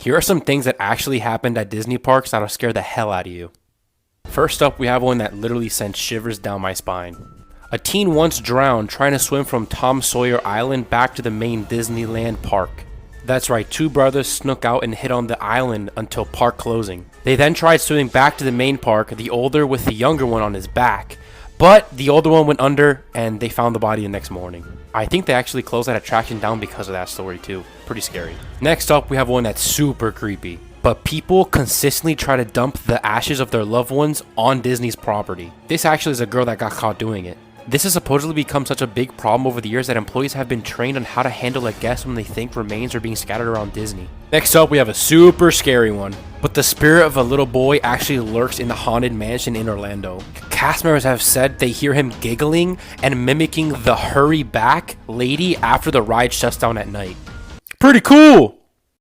Here are some things that actually happened at Disney parks that'll scare the hell out of you. First up, we have one that literally sent shivers down my spine. A teen once drowned trying to swim from Tom Sawyer Island back to the main Disneyland park. That's right, two brothers snuck out and hid on the island until park closing. They then tried swimming back to the main park, the older with the younger one on his back. But the older one went under and they found the body the next morning. I think they actually closed that attraction down because of that story too. Pretty scary. Next up, we have one that's super creepy. But people consistently try to dump the ashes of their loved ones on Disney's property. This actually is a girl that got caught doing it. This has supposedly become such a big problem over the years that employees have been trained on how to handle a guest when they think remains are being scattered around Disney. Next up, we have a super scary one. But the spirit of a little boy actually lurks in the haunted mansion in Orlando. Cast members have said they hear him giggling and mimicking the hurry back lady after the ride shuts down at night. Pretty cool!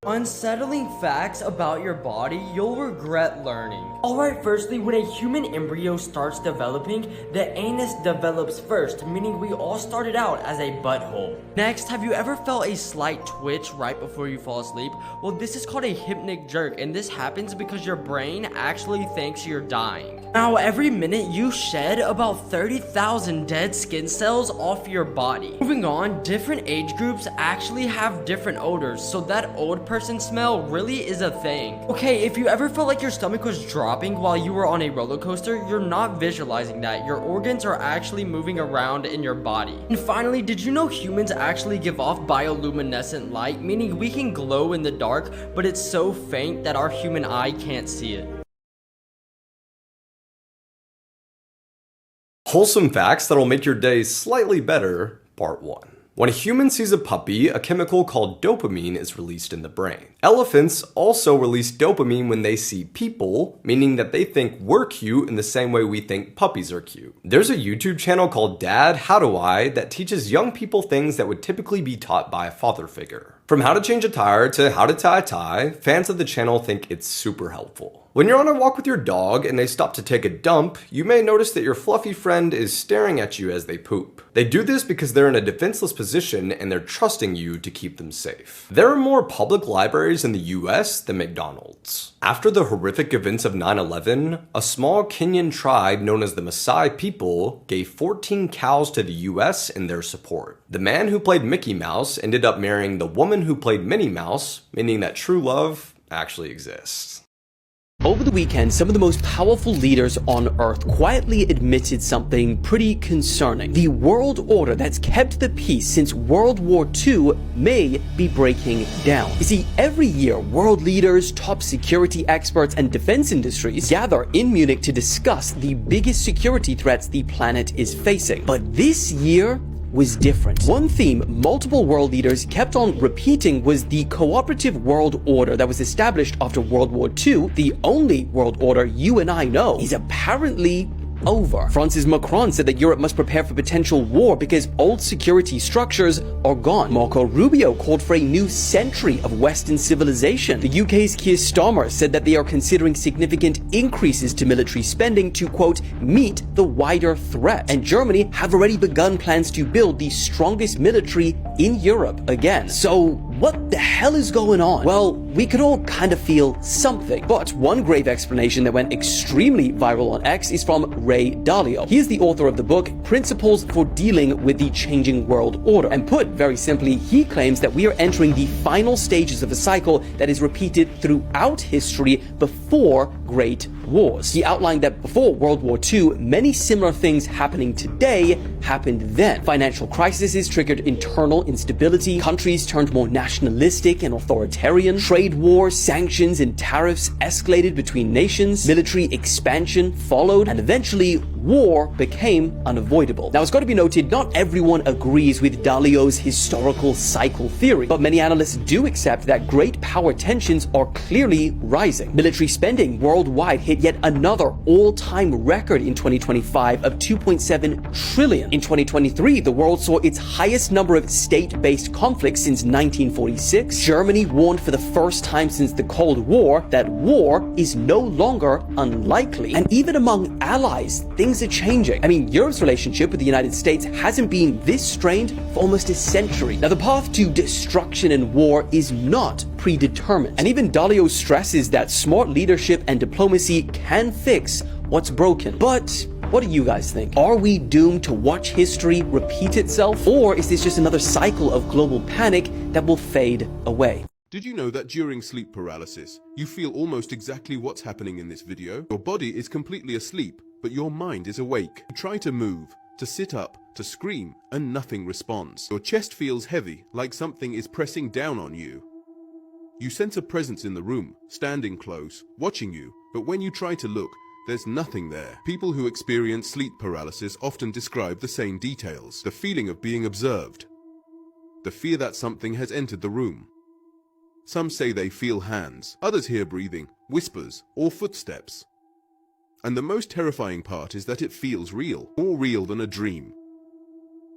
Unsettling facts about your body you'll regret learning. Alright, firstly, when a human embryo starts developing, the anus develops first, meaning we all started out as a butthole. Next, have you ever felt a slight twitch right before you fall asleep? Well, this is called a hypnic jerk, and this happens because your brain actually thinks you're dying. Now, every minute you shed about 30,000 dead skin cells off your body. Moving on, different age groups actually have different odors, so that old person smell really is a thing. Okay, if you ever felt like your stomach was dropping while you were on a roller coaster, you're not visualizing that. Your organs are actually moving around in your body. And finally, did you know humans actually give off bioluminescent light, meaning we can glow in the dark, but it's so faint that our human eye can't see it? Wholesome facts that'll make your day slightly better, part 1. When a human sees a puppy, a chemical called dopamine is released in the brain. Elephants also release dopamine when they see people, meaning that they think we're cute in the same way we think puppies are cute. There's a YouTube channel called Dad, How Do I that teaches young people things that would typically be taught by a father figure. From how to change a tire to how to tie a tie, fans of the channel think it's super helpful. When you're on a walk with your dog and they stop to take a dump, you may notice that your fluffy friend is staring at you as they poop. They do this because they're in a defenseless position and they're trusting you to keep them safe. There are more public libraries in the US than McDonald's. After the horrific events of 9/11, a small Kenyan tribe known as the Maasai people gave 14 cows to the US in their support. The man who played Mickey Mouse ended up marrying the woman who played Minnie Mouse, meaning that true love actually exists. Over the weekend, some of the most powerful leaders on Earth quietly admitted something pretty concerning. The world order that's kept the peace since World War II may be breaking down. You see, every year, world leaders, top security experts, and defense industries gather in Munich to discuss the biggest security threats the planet is facing. But this year was different. One theme multiple world leaders kept on repeating was the cooperative world order that was established after World War II. The only world order you and I know is apparently over. France's Macron said that Europe must prepare for potential war because old security structures are gone. Marco Rubio called for a new century of Western civilization. The UK's Keir Starmer said that they are considering significant increases to military spending to, quote, meet the wider threat. And Germany have already begun plans to build the strongest military in Europe again. So what the hell is going on? Well, we could all kind of feel something. But one grave explanation that went extremely viral on X is from Ray Dalio. He is the author of the book Principles for Dealing with the Changing World Order. And put very simply, he claims that we are entering the final stages of a cycle that is repeated throughout history before great wars. He outlined that before World War II, many similar things happening today happened then. Financial crises triggered internal instability, countries turned more nationalistic and authoritarian, trade wars, sanctions, and tariffs escalated between nations, military expansion followed, and eventually war became unavoidable. Now, it's got to be noted, not everyone agrees with Dalio's historical cycle theory, but many analysts do accept that great power tensions are clearly rising. Military spending worldwide hit yet another all-time record in 2025 of 2.7 trillion. In 2023, the world saw its highest number of state-based conflicts since 1945. 1946, Germany warned for the first time since the Cold War that war is no longer unlikely. And even among allies, things are changing. I mean, Europe's relationship with the United States hasn't been this strained for almost a century. Now, the path to destruction and war is not predetermined. And even Dalio stresses that smart leadership and diplomacy can fix what's broken. But what do you guys think? Are we doomed to watch history repeat itself? Or is this just another cycle of global panic that will fade away? Did you know that during sleep paralysis, you feel almost exactly what's happening in this video? Your body is completely asleep, but your mind is awake. You try to move, to sit up, to scream, and nothing responds. Your chest feels heavy, like something is pressing down on you. You sense a presence in the room, standing close, watching you, but when you try to look, there's nothing there. People who experience sleep paralysis often describe the same details. The feeling of being observed. The fear that something has entered the room. Some say they feel hands, others hear breathing, whispers, or footsteps. And the most terrifying part is that it feels real, more real than a dream.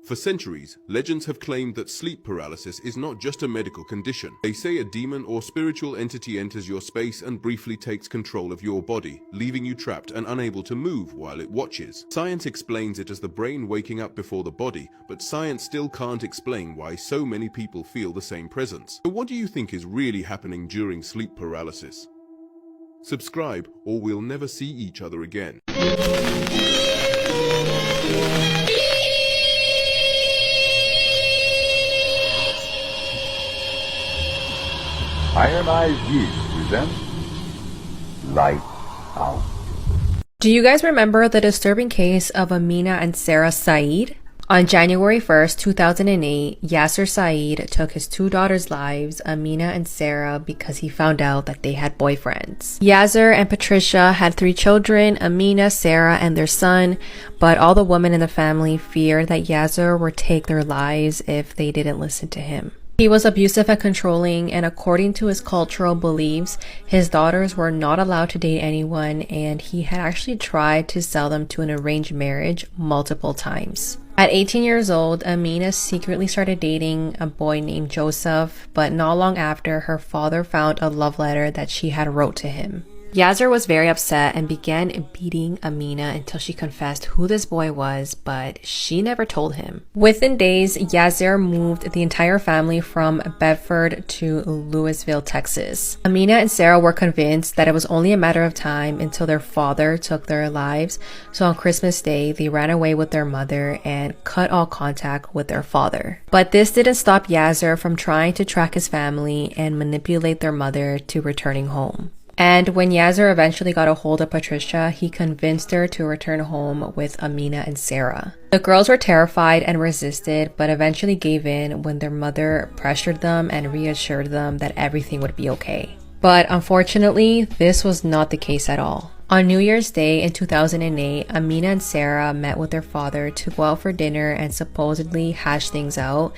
For centuries, legends have claimed that sleep paralysis is not just a medical condition. They say a demon or spiritual entity enters your space and briefly takes control of your body, leaving you trapped and unable to move while it watches. Science explains it as the brain waking up before the body, but science still can't explain why so many people feel the same presence. So what do you think is really happening during sleep paralysis? Subscribe, or we'll never see each other again. Iron Eyes Views presents Light Out. Do you guys remember the disturbing case of Amina and Sarah Saeed? On January 1st, 2008, Yasser Saeed took his two daughters' lives, Amina and Sarah, because he found out that they had boyfriends. Yasser and Patricia had 3 children, Amina, Sarah, and their son, but all the women in the family feared that Yasser would take their lives if they didn't listen to him. He was abusive and controlling, and according to his cultural beliefs, his daughters were not allowed to date anyone, and he had actually tried to sell them to an arranged marriage multiple times. At 18 years old, Amina secretly started dating a boy named Joseph, but not long after, her father found a love letter that she had wrote to him. Yasser was very upset and began beating Amina until she confessed who this boy was, but she never told him. Within days, Yasser moved the entire family from Bedford to Louisville, Texas. Amina and Sarah were convinced that it was only a matter of time until their father took their lives, so on Christmas Day, they ran away with their mother and cut all contact with their father. But this didn't stop Yasser from trying to track his family and manipulate their mother to returning home. And when Yasser eventually got a hold of Patricia, he convinced her to return home with Amina and Sarah. The girls were terrified and resisted, but eventually gave in when their mother pressured them and reassured them that everything would be okay. But unfortunately, this was not the case at all. On New Year's Day in 2008, Amina and Sarah met with their father to go out for dinner and supposedly hash things out,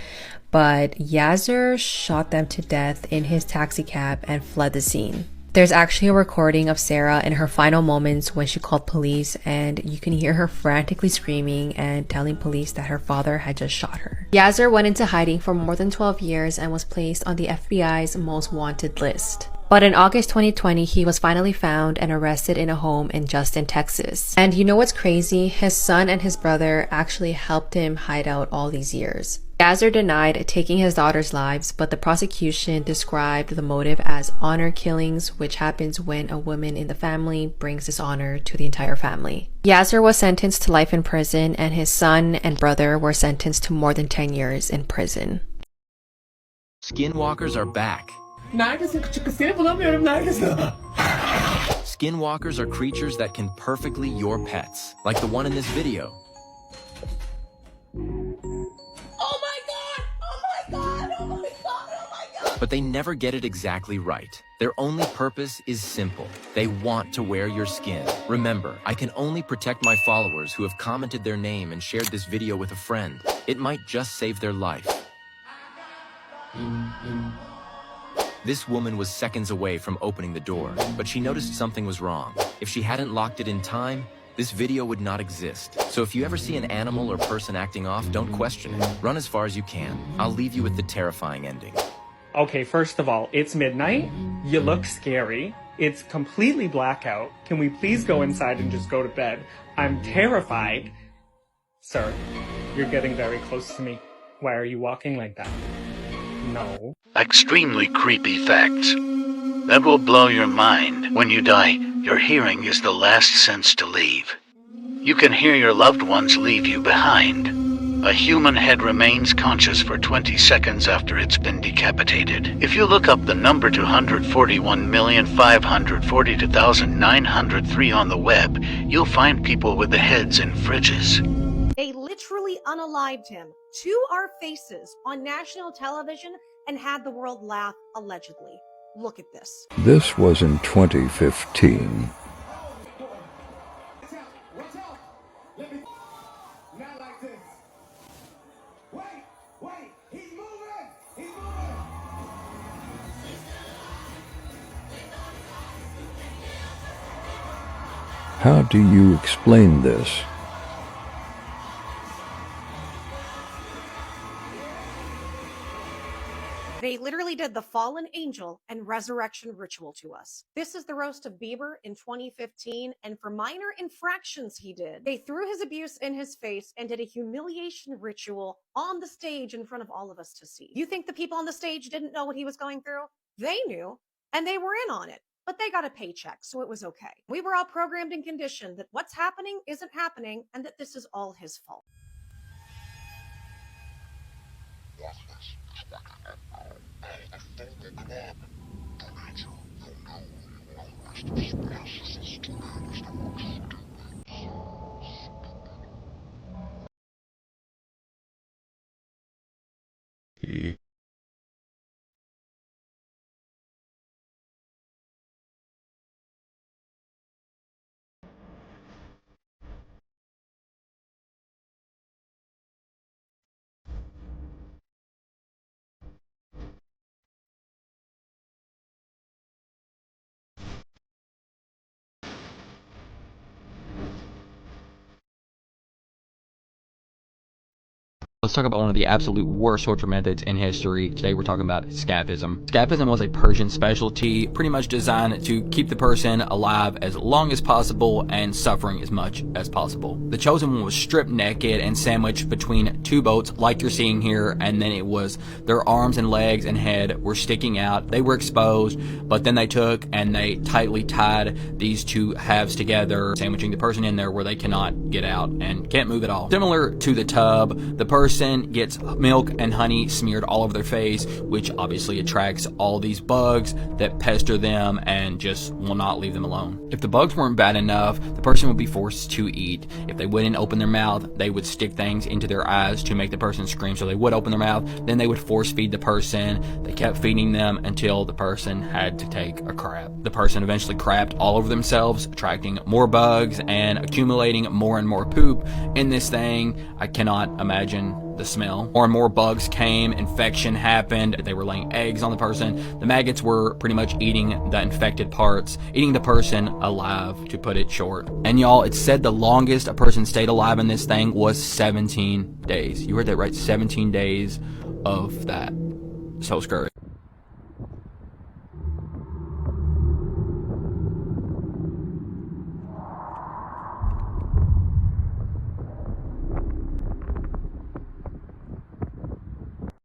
but Yasser shot them to death in his taxicab and fled the scene. There's actually a recording of Sarah in her final moments when she called police, and you can hear her frantically screaming and telling police that her father had just shot her. Yasser went into hiding for more than 12 years and was placed on the FBI's most wanted list. But in August 2020, he was finally found and arrested in a home in Justin, Texas. And you know what's crazy? His son and his brother actually helped him hide out all these years. Yasser denied taking his daughters' lives, but the prosecution described the motive as honor killings, which happens when a woman in the family brings dishonor to the entire family. Yasser was sentenced to life in prison, and his son and brother were sentenced to more than 10 years in prison. Skinwalkers are back. Skinwalkers are creatures that can perfectly your pets, like the one in this video. But they never get it exactly right. Their only purpose is simple. They want to wear your skin. Remember, I can only protect my followers who have commented their name and shared this video with a friend. It might just save their life. This woman was seconds away from opening the door, but she noticed something was wrong. If she hadn't locked it in time, this video would not exist. So if you ever see an animal or person acting off, don't question it. Run as far as you can. I'll leave you with the terrifying ending. Okay, first of all, it's midnight. You look scary. It's completely blackout. Can we please go inside and just go to bed? I'm terrified. Sir, you're getting very close to me. Why are you walking like that? No. Extremely creepy facts. That will blow your mind. When you die, your hearing is the last sense to leave. You can hear your loved ones leave you behind. A human head remains conscious for 20 seconds after it's been decapitated. If you look up the number 241,542,903 on the web, you'll find people with the heads in fridges. They literally unalived him to our faces on national television and had the world laugh, allegedly. Look at this. This was in 2015. How do you explain this? They literally did the fallen angel and resurrection ritual to us. This is the roast of Bieber in 2015, and for minor infractions he did, they threw his abuse in his face and did a humiliation ritual on the stage in front of all of us to see. You think the people on the stage didn't know what he was going through? They knew, and they were in on it. But they got a paycheck, so it was okay. We were all programmed and conditioned that what's happening isn't happening and that this is all his fault. Let's talk about one of the absolute worst torture methods in history. Today we're talking about scapism. Scapism was a Persian specialty, pretty much designed to keep the person alive as long as possible and suffering as much as possible. The chosen one was stripped naked and sandwiched between two boats like you're seeing here, and then it was their arms and legs and head were sticking out. They were exposed, but then they took and they tightly tied these two halves together, sandwiching the person in there where they cannot get out and can't move at all. Similar to the tub, the person gets milk and honey smeared all over their face, which obviously attracts all these bugs that pester them and just will not leave them alone. If the bugs weren't bad enough, the person would be forced to eat. If they wouldn't open their mouth, they would stick things into their eyes to make the person scream, so they would open their mouth. Then they would force feed the person. They kept feeding them until the person had to take a crap. The person eventually crapped all over themselves, attracting more bugs and accumulating more and more poop in this thing. I cannot imagine the smell. More and more bugs came, infection happened, they were laying eggs on the person. The maggots were pretty much eating the infected parts, eating the person alive, to put it short. And y'all, it's said the longest a person stayed alive in this thing was 17 days. You heard that right, 17 days of that. So scary.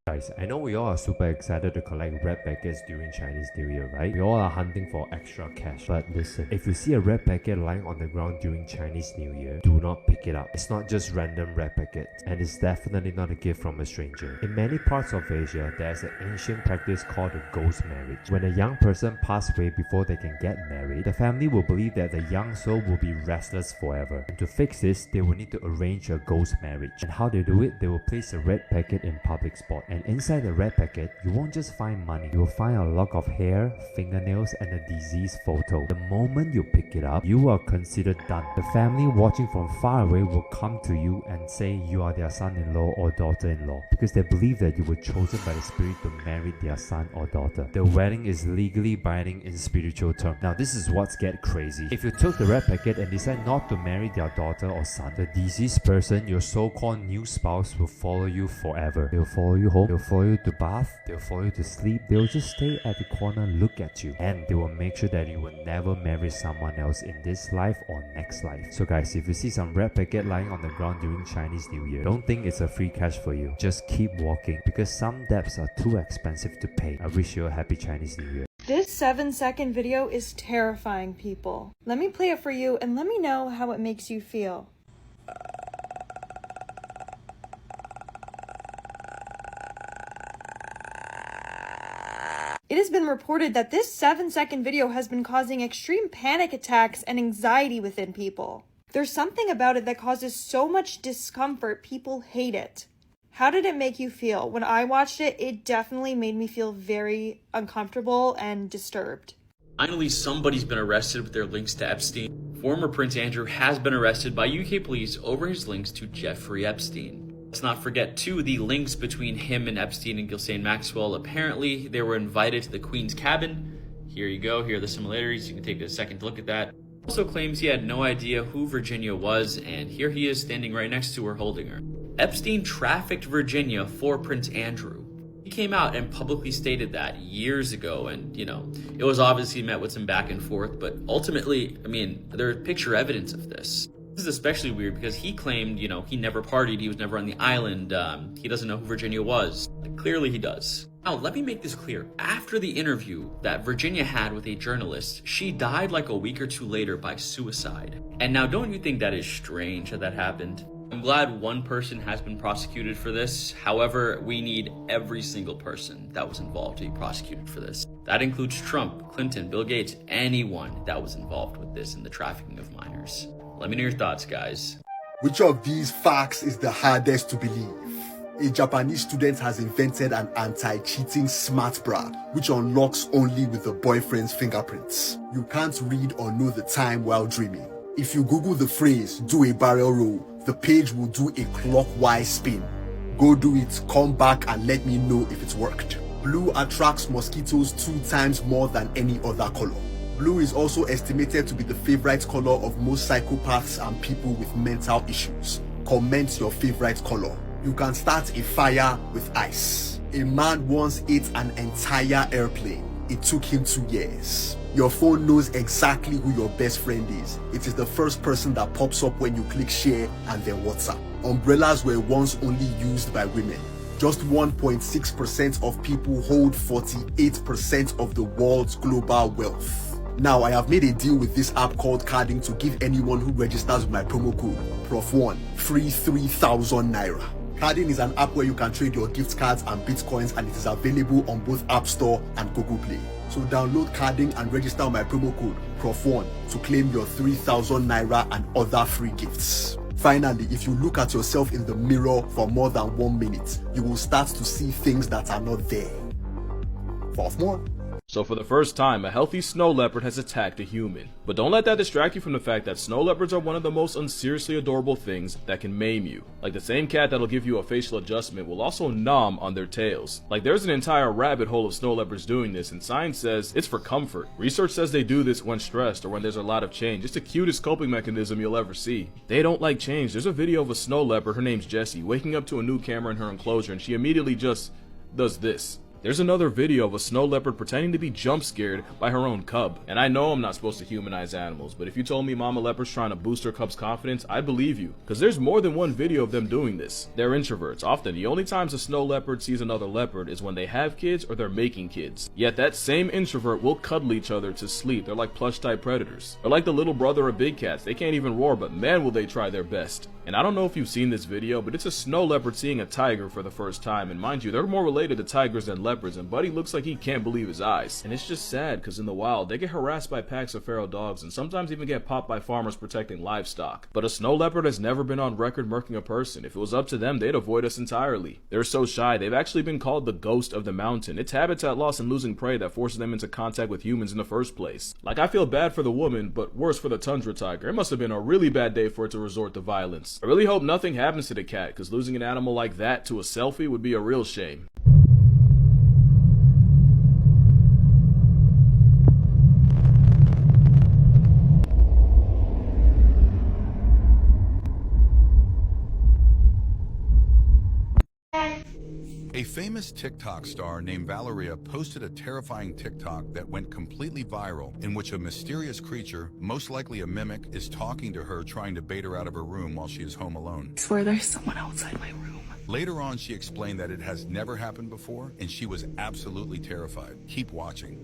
Guys, I know we all are super excited to collect red packets during Chinese New Year, right? We all are hunting for extra cash. But listen, if you see a red packet lying on the ground during Chinese New Year, do not pick it up. It's not just random red packets, and it's definitely not a gift from a stranger. In many parts of Asia, there's an ancient practice called a ghost marriage. When a young person passes away before they can get married, the family will believe that the young soul will be restless forever. And to fix this, they will need to arrange a ghost marriage. And how they do it, they will place a red packet in public spot. And inside the red packet, you won't just find money. You will find a lock of hair, fingernails, and a diseased photo. The moment you pick it up, you are considered done. The family watching from far away will come to you and say you are their son-in-law or daughter-in-law, because they believe that you were chosen by the spirit to marry their son or daughter. The wedding is legally binding in spiritual terms. Now this is what's get crazy. If you took the red packet and decide not to marry their daughter or son, the deceased person, your so-called new spouse, will follow you forever. They will follow you home, they will will follow you to bath, they will follow you to sleep, they will just stay at the corner and look at you, and they will make sure that you will never marry someone else in this life or next life. So guys, if you see some red packet lying on the ground during Chinese New Year, don't think it's a free cash for you. Just keep walking, because some debts are too expensive to pay. I wish you a happy Chinese New Year. This 7-second video is terrifying, people. Let me play it for you and let me know how it makes you feel. It has been reported that this 7-second video has been causing extreme panic attacks and anxiety within people. There's something about it that causes so much discomfort, people hate it. How did it make you feel? When I watched it, it definitely made me feel very uncomfortable and disturbed. Finally, somebody's been arrested with their links to Epstein. Former Prince Andrew has been arrested by UK police over his links to Jeffrey Epstein. Let's not forget, too, the links between him and Epstein and Ghislaine Maxwell. Apparently, they were invited to the Queen's cabin. Here you go. Here are the similarities. You can take a second to look at that. Also claims he had no idea who Virginia was, and here he is standing right next to her holding her. Epstein trafficked Virginia for Prince Andrew. He came out and publicly stated that years ago, and, you know, it was obviously met with some back and forth, but ultimately, I mean, there's picture evidence of this. This is especially weird because he claimed, you know, he never partied, he was never on the island, he doesn't know who Virginia was. Clearly he does. Now, let me make this clear. After the interview that Virginia had with a journalist, she died like a week or two later by suicide. And now, don't you think that is strange that happened? I'm glad one person has been prosecuted for this. However, we need every single person that was involved to be prosecuted for this. That includes Trump, Clinton, Bill Gates, anyone that was involved with this in the trafficking of minors. Let me know your thoughts, guys. Which of these facts is the hardest to believe? A Japanese student has invented an anti-cheating smart bra, which unlocks only with the boyfriend's fingerprints. You can't read or know the time while dreaming. If you Google the phrase, do a barrel roll, the page will do a clockwise spin. Go do it, come back and let me know if it's worked. Blue attracts mosquitoes 2 times more than any other color. Blue is also estimated to be the favorite color of most psychopaths and people with mental issues. Comment your favorite color. You can start a fire with ice. A man once ate an entire airplane. It took him 2 years. Your phone knows exactly who your best friend is. It is the first person that pops up when you click share and then WhatsApp. Umbrellas were once only used by women. Just 1.6% of people hold 48% of the world's global wealth. Now, I have made a deal with this app called Carding to give anyone who registers with my promo code PROF1 free 3,000 Naira. Carding is an app where you can trade your gift cards and bitcoins, and it is available on both App Store and Google Play. So download Carding and register on my promo code PROF1 to claim your 3,000 Naira and other free gifts. Finally, if you look at yourself in the mirror for more than 1 minute, you will start to see things that are not there. For more. So for the first time, a healthy snow leopard has attacked a human. But don't let that distract you from the fact that snow leopards are one of the most unseriously adorable things that can maim you. Like the same cat that'll give you a facial adjustment will also nom on their tails. Like there's an entire rabbit hole of snow leopards doing this, and science says it's for comfort. Research says they do this when stressed or when there's a lot of change. It's the cutest coping mechanism you'll ever see. They don't like change. There's a video of a snow leopard, her name's Jessie, waking up to a new camera in her enclosure, and she immediately just does this. There's another video of a snow leopard pretending to be jump scared by her own cub. And I know I'm not supposed to humanize animals, but if you told me mama leopard's trying to boost her cub's confidence, I'd believe you. Cause there's more than one video of them doing this. They're introverts. Often the only times a snow leopard sees another leopard is when they have kids or they're making kids. Yet that same introvert will cuddle each other to sleep. They're like plush type predators. They're like the little brother of big cats. They can't even roar, but man will they try their best. And I don't know if you've seen this video, but it's a snow leopard seeing a tiger for the first time. And mind you, they're more related to tigers than leopards, and Buddy looks like he can't believe his eyes. And it's just sad, because in the wild, they get harassed by packs of feral dogs and sometimes even get popped by farmers protecting livestock. But a snow leopard has never been on record murking a person. If it was up to them, they'd avoid us entirely. They're so shy, they've actually been called the ghost of the mountain. It's habitat loss and losing prey that forces them into contact with humans in the first place. Like, I feel bad for the woman, but worse for the tundra tiger. It must have been a really bad day for it to resort to violence. I really hope nothing happens to the cat, because losing an animal like that to a selfie would be a real shame. A famous TikTok star named Valeria posted a terrifying TikTok that went completely viral, in which a mysterious creature, most likely a mimic, is talking to her, trying to bait her out of her room while she is home alone. I swear there's someone outside my room. Later on, she explained that it has never happened before, and she was absolutely terrified. Keep watching.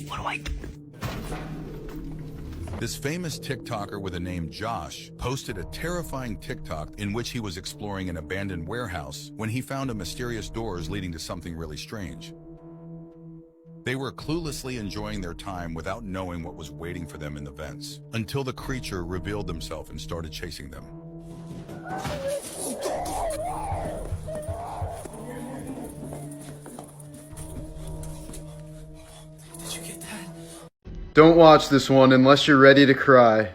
What do I do? This famous TikToker with a name Josh posted a terrifying TikTok in which he was exploring an abandoned warehouse when he found a mysterious doors leading to something really strange. They were cluelessly enjoying their time without knowing what was waiting for them in the vents, until the creature revealed themselves and started chasing them. Don't watch this one unless you're ready to cry.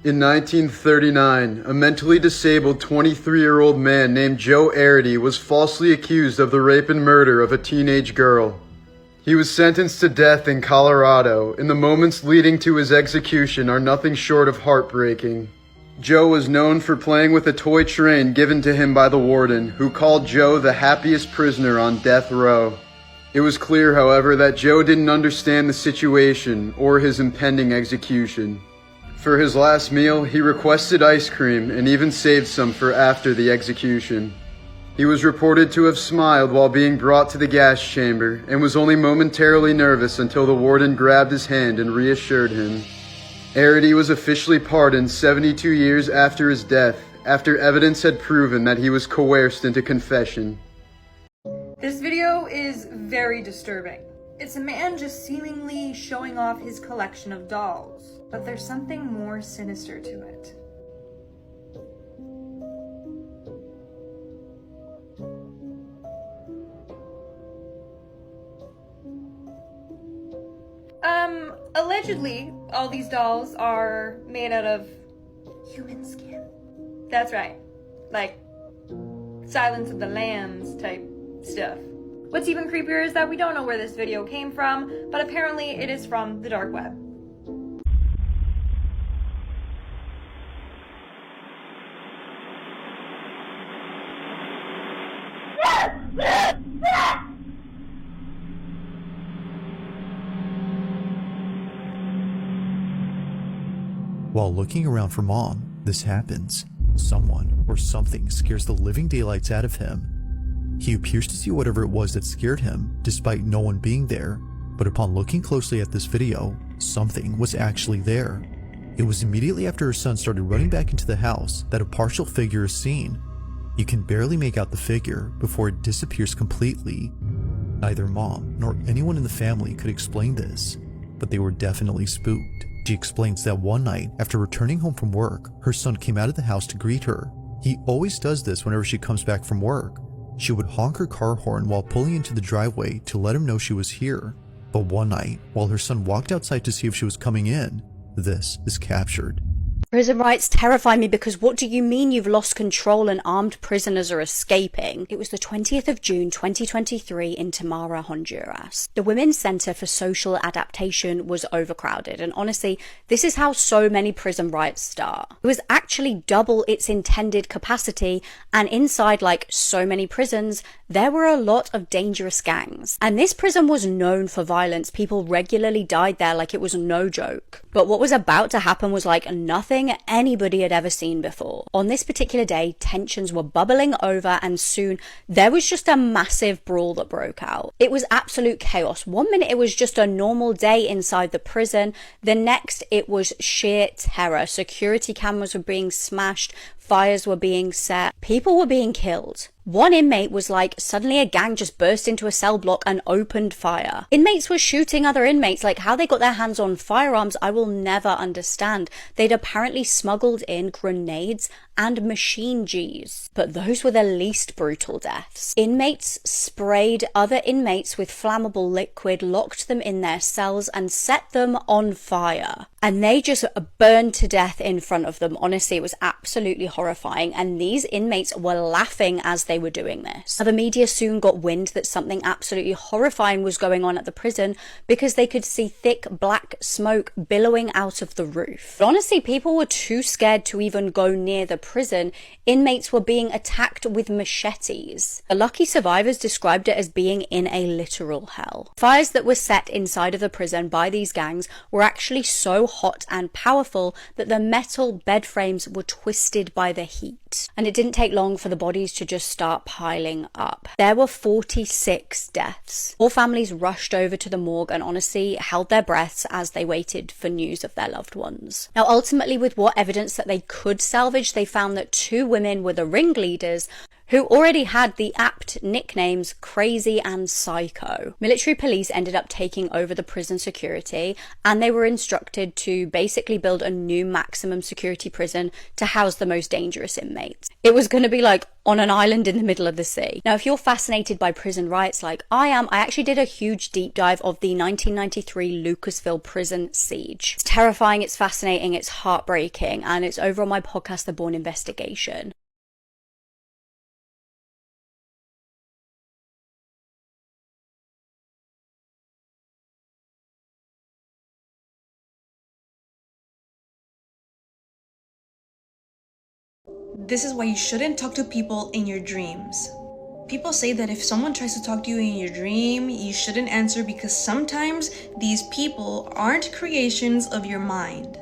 In 1939, a mentally disabled 23-year-old man named Joe Arity was falsely accused of the rape and murder of a teenage girl. He was sentenced to death in Colorado, and the moments leading to his execution are nothing short of heartbreaking. Joe was known for playing with a toy train given to him by the warden, who called Joe the happiest prisoner on death row. It was clear, however, that Joe didn't understand the situation or his impending execution. For his last meal, he requested ice cream and even saved some for after the execution. He was reported to have smiled while being brought to the gas chamber and was only momentarily nervous until the warden grabbed his hand and reassured him. Arity was officially pardoned 72 years after his death, after evidence had proven that he was coerced into confession. This video is very disturbing. It's a man just seemingly showing off his collection of dolls, but there's something more sinister to it. Allegedly, all these dolls are made out of human skin. That's right. Like, Silence of the Lambs type stuff. What's even creepier is that we don't know where this video came from, but apparently it is from the dark web. While looking around for Mom, this happens. Someone or something scares the living daylights out of him. He appears to see whatever it was that scared him, despite no one being there, but upon looking closely at this video, something was actually there. It was immediately after her son started running back into the house that a partial figure is seen. You can barely make out the figure before it disappears completely. Neither Mom nor anyone in the family could explain this, but they were definitely spooked. She explains that one night, after returning home from work, her son came out of the house to greet her. He always does this whenever she comes back from work. She would honk her car horn while pulling into the driveway to let him know she was here. But one night, while her son walked outside to see if she was coming in, this is captured. Prison riots terrify me because what do you mean you've lost control and armed prisoners are escaping? It was the 20th of June 2023 in Tamara, Honduras. The Women's Center for Social Adaptation was overcrowded, and honestly, this is how so many prison riots start. It was actually double its intended capacity, and inside, like so many prisons, there were a lot of dangerous gangs. And this prison was known for violence. People regularly died there like it was no joke. But what was about to happen was like nothing anybody had ever seen before. On this particular day, tensions were bubbling over, and soon there was just a massive brawl that broke out. It was absolute chaos. One minute it was just a normal day inside the prison. The next it was sheer terror. Security cameras were being smashed. Fires were being set. People were being killed. One inmate was like, suddenly a gang just burst into a cell block and opened fire. Inmates were shooting other inmates. Like, how they got their hands on firearms, I will never understand. They'd apparently smuggled in grenades and machine Gs. But those were the least brutal deaths. Inmates sprayed other inmates with flammable liquid, locked them in their cells, and set them on fire. And they just burned to death in front of them. Honestly, it was absolutely horrifying. And these inmates were laughing as they were doing this. Now, the media soon got wind that something absolutely horrifying was going on at the prison because they could see thick black smoke billowing out of the roof. But honestly, people were too scared to even go near the prison. Inmates were being attacked with machetes. The lucky survivors described it as being in a literal hell. Fires that were set inside of the prison by these gangs were actually so hot and powerful that the metal bed frames were twisted by the heat. And it didn't take long for the bodies to just start piling up. There were 46 deaths. All families rushed over to the morgue and honestly held their breaths as they waited for news of their loved ones. Now, ultimately, with what evidence that they could salvage, they found that 2 women were the ringleaders who already had the apt nicknames Crazy and Psycho. Military police ended up taking over the prison security, and they were instructed to basically build a new maximum security prison to house the most dangerous inmates. It was going to be like on an island in the middle of the sea. Now, if you're fascinated by prison riots like I am, I actually did a huge deep dive of the 1993 Lucasville prison siege. It's terrifying, it's fascinating, it's heartbreaking, and it's over on my podcast, The Bourne Investigation. This is why you shouldn't talk to people in your dreams. People say that if someone tries to talk to you in your dream, you shouldn't answer because sometimes these people aren't creations of your mind.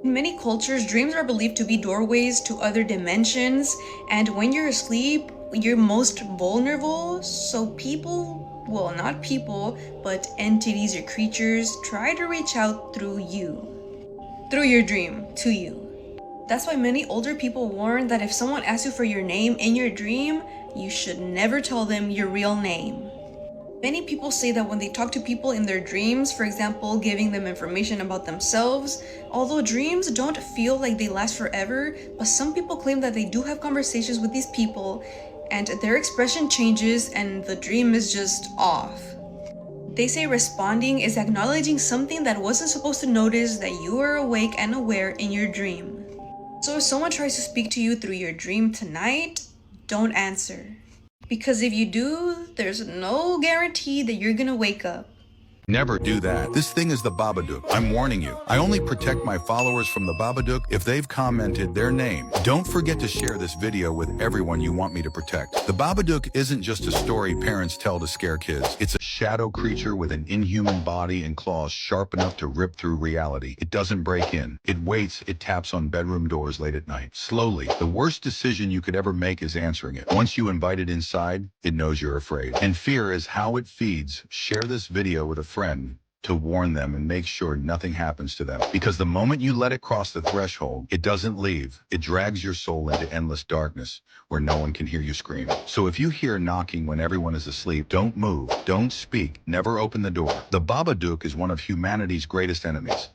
In many cultures, dreams are believed to be doorways to other dimensions, and when you're asleep, you're most vulnerable, so people, well, not people, but entities or creatures try to reach out through your dream, to you. That's why many older people warn that if someone asks you for your name in your dream, you should never tell them your real name. Many people say that when they talk to people in their dreams, for example, giving them information about themselves, although dreams don't feel like they last forever, but some people claim that they do have conversations with these people and their expression changes and the dream is just off. They say responding is acknowledging something that wasn't supposed to notice that you are awake and aware in your dream. So if someone tries to speak to you through your dream tonight, don't answer. Because if you do, there's no guarantee that you're gonna wake up. Never do that. This thing is the Babaduk. I'm warning you. I only protect my followers from the Babaduk if they've commented their name. Don't forget to share this video with everyone you want me to protect. The Babaduk isn't just a story parents tell to scare kids. It's a shadow creature with an inhuman body and claws sharp enough to rip through reality. It doesn't break in. It waits. It taps on bedroom doors late at night. Slowly. The worst decision you could ever make is answering it. Once you invite it inside, it knows you're afraid. And fear is how it feeds. Share this video with a friend to warn them and make sure nothing happens to them. Because the moment you let it cross the threshold, it doesn't leave. It drags your soul into endless darkness where no one can hear you scream. So if you hear knocking when everyone is asleep, don't move, don't speak, never open the door. The Babaduk is one of humanity's greatest enemies.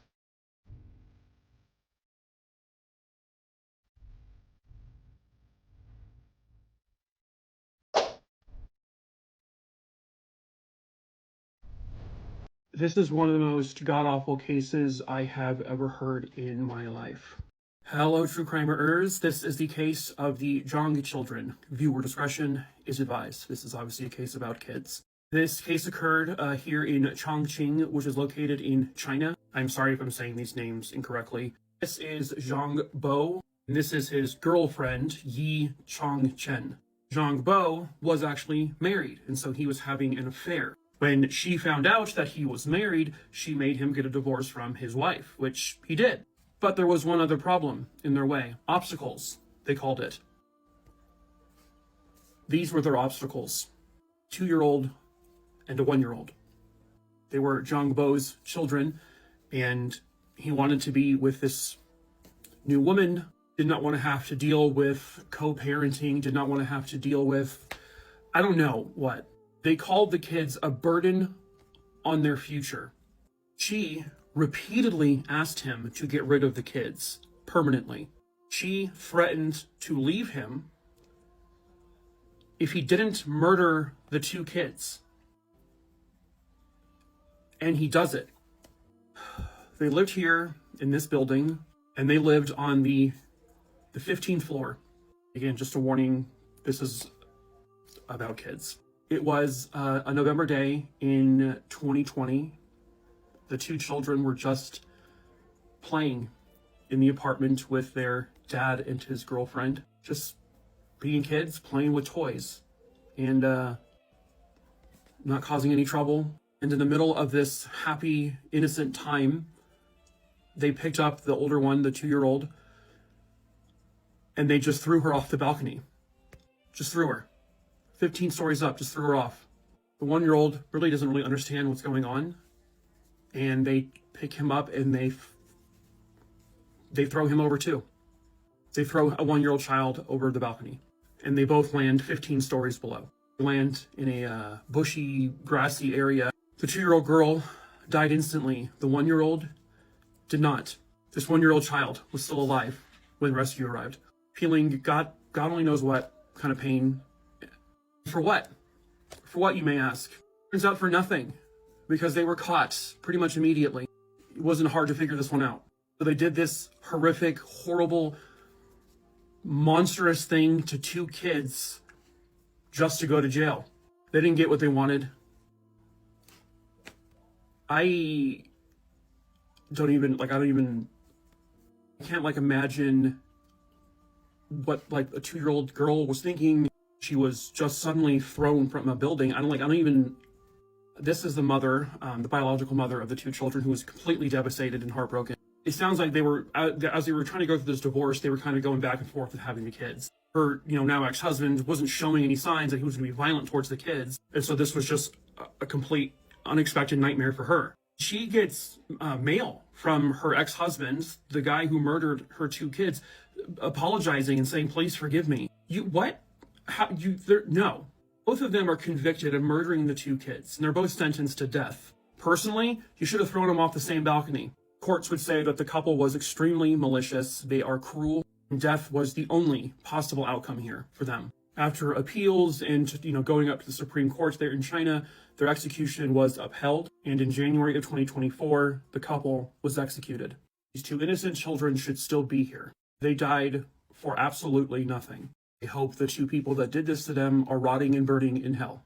This is one of the most god-awful cases I have ever heard in my life. Hello, true crimers. This is the case of the Zhang children. Viewer discretion is advised. This is obviously a case about kids. This case occurred here in Chongqing, which is located in China. I'm sorry if I'm saying these names incorrectly. This is Zhang Bo, and this is his girlfriend, Yi Chongchen. Zhang Bo was actually married, and so he was having an affair. When she found out that he was married, she made him get a divorce from his wife, which he did. But there was one other problem in their way. Obstacles, they called it. These were their obstacles. 2-year-old and a 1-year-old. They were Zhang Bo's children, and he wanted to be with this new woman, did not want to have to deal with co-parenting, did not want to have to deal with, I don't know what. They called the kids a burden on their future. She repeatedly asked him to get rid of the kids permanently. She threatened to leave him if he didn't murder the 2 kids. And he does it. They lived here in this building, and they lived on the 15th floor. Again, just a warning, this is about kids. It was a November day in 2020. The 2 children were just playing in the apartment with their dad and his girlfriend, just being kids, playing with toys, and not causing any trouble. And in the middle of this happy, innocent time, they picked up the older one, the 2-year-old, and they just threw her off the balcony. Just threw her. 15 stories up, just threw her off. The 1-year-old really doesn't really understand what's going on, and they pick him up and they throw him over too. They throw a 1-year-old child over the balcony, and they both land 15 stories below. They land in a bushy, grassy area. The 2-year-old girl died instantly. The 1-year-old did not. This 1-year-old child was still alive when rescue arrived, feeling God only knows what kind of pain. For what? For what, you may ask? Turns out for nothing, because they were caught pretty much immediately. It wasn't hard to figure this one out. So they did this horrific, horrible, monstrous thing to 2 kids just to go to jail. They didn't get what they wanted. I can't imagine what a 2-year-old girl was thinking. She was just suddenly thrown from a building. This is the mother, the biological mother of the 2 children, who was completely devastated and heartbroken. It sounds like they were, as they were trying to go through this divorce, they were kind of going back and forth with having the kids. Her, now ex-husband wasn't showing any signs that he was going to be violent towards the kids. And so this was just a complete unexpected nightmare for her. She gets mail from her ex-husband, the guy who murdered her 2 kids, apologizing and saying, "Please forgive me." No. Both of them are convicted of murdering the 2 kids, and they're both sentenced to death. Personally, you should have thrown them off the same balcony. Courts would say that the couple was extremely malicious, they are cruel, and death was the only possible outcome here for them. After appeals and going up to the Supreme Court there in China, their execution was upheld, and in January of 2024, the couple was executed. These 2 innocent children should still be here. They died for absolutely nothing. I hope the 2 people that did this to them are rotting and burning in hell.